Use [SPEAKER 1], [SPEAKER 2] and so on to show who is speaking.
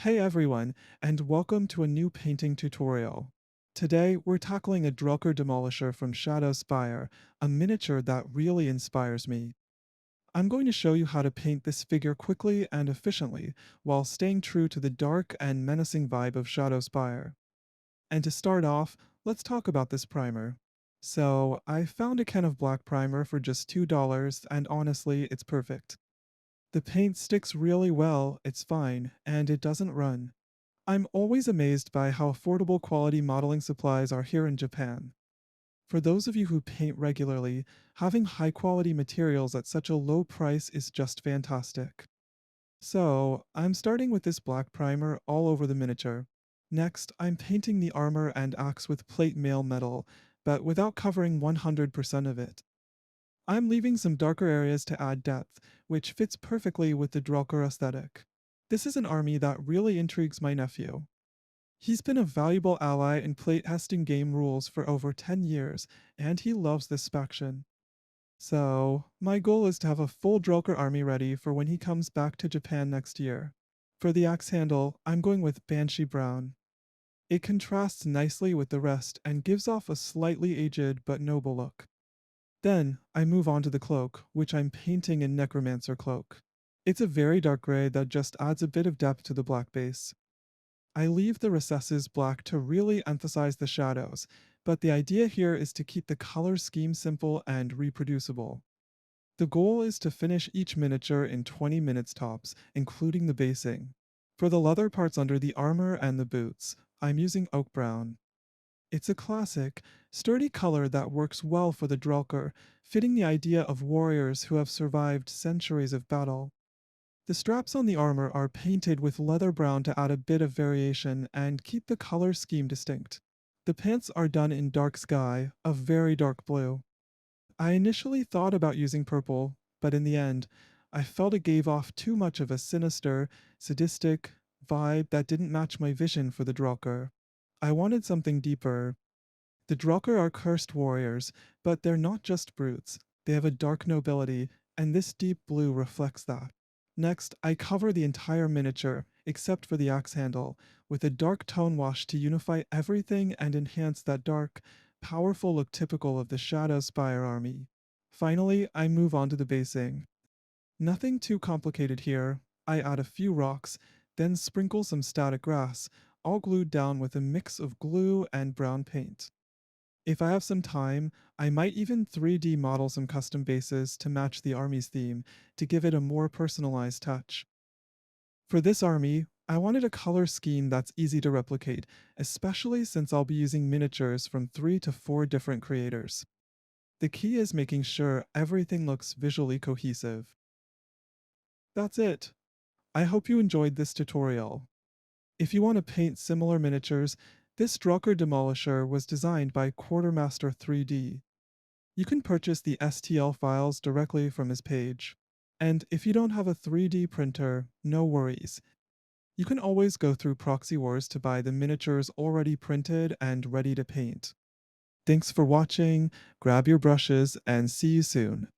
[SPEAKER 1] Hey everyone, and welcome to a new painting tutorial. Today, we're tackling a Drelkar Demolisher from Shadowspire, a miniature that really inspires me. I'm going to show you how to paint this figure quickly and efficiently, while staying true to the dark and menacing vibe of Shadowspire. And to start off, let's talk about this primer. So, I found a can of black primer for just $2, and honestly, it's perfect. The paint sticks really well, it's fine, and it doesn't run. I'm always amazed by how affordable quality modeling supplies are here in Japan. For those of you who paint regularly, having high quality materials at such a low price is just fantastic. So, I'm starting with this black primer all over the miniature. Next, I'm painting the armor and axe with plate mail metal, but without covering 100% of it. I'm leaving some darker areas to add depth, which fits perfectly with the Drelkar aesthetic. This is an army that really intrigues my nephew. He's been a valuable ally in playtesting game rules for over 10 years, and he loves this faction. So, my goal is to have a full Drelkar army ready for when he comes back to Japan next year. For the axe handle, I'm going with Banshee Brown. It contrasts nicely with the rest and gives off a slightly aged but noble look. Then, I move on to the cloak, which I'm painting in Necromancer Cloak. It's a very dark gray that just adds a bit of depth to the black base. I leave the recesses black to really emphasize the shadows, but the idea here is to keep the color scheme simple and reproducible. The goal is to finish each miniature in 20 minutes tops, including the basing. For the leather parts under the armor and the boots, I'm using oak brown. It's a classic, sturdy color that works well for the Drelkar, fitting the idea of warriors who have survived centuries of battle. The straps on the armor are painted with leather brown to add a bit of variation and keep the color scheme distinct. The pants are done in dark sky, a very dark blue. I initially thought about using purple, but in the end, I felt it gave off too much of a sinister, sadistic vibe that didn't match my vision for the Drelkar. I wanted something deeper. The Drelkar are cursed warriors, but they're not just brutes. They have a dark nobility, and this deep blue reflects that. Next, I cover the entire miniature, except for the axe handle, with a dark tone wash to unify everything and enhance that dark, powerful look typical of the Shadowspire army. Finally, I move on to the basing. Nothing too complicated here. I add a few rocks, then sprinkle some static grass, all glued down with a mix of glue and brown paint. If I have some time, I might even 3D model some custom bases to match the army's theme to give it a more personalized touch. For this army, I wanted a color scheme that's easy to replicate, especially since I'll be using miniatures from 3 to 4 different creators. The key is making sure everything looks visually cohesive. That's it. I hope you enjoyed this tutorial. If you want to paint similar miniatures, this Drelkar Demolisher was designed by Quartermaster 3D. You can purchase the STL files directly from his page. And if you don't have a 3D printer, no worries. You can always go through Proxywars to buy the miniatures already printed and ready to paint. Thanks for watching, grab your brushes, and see you soon.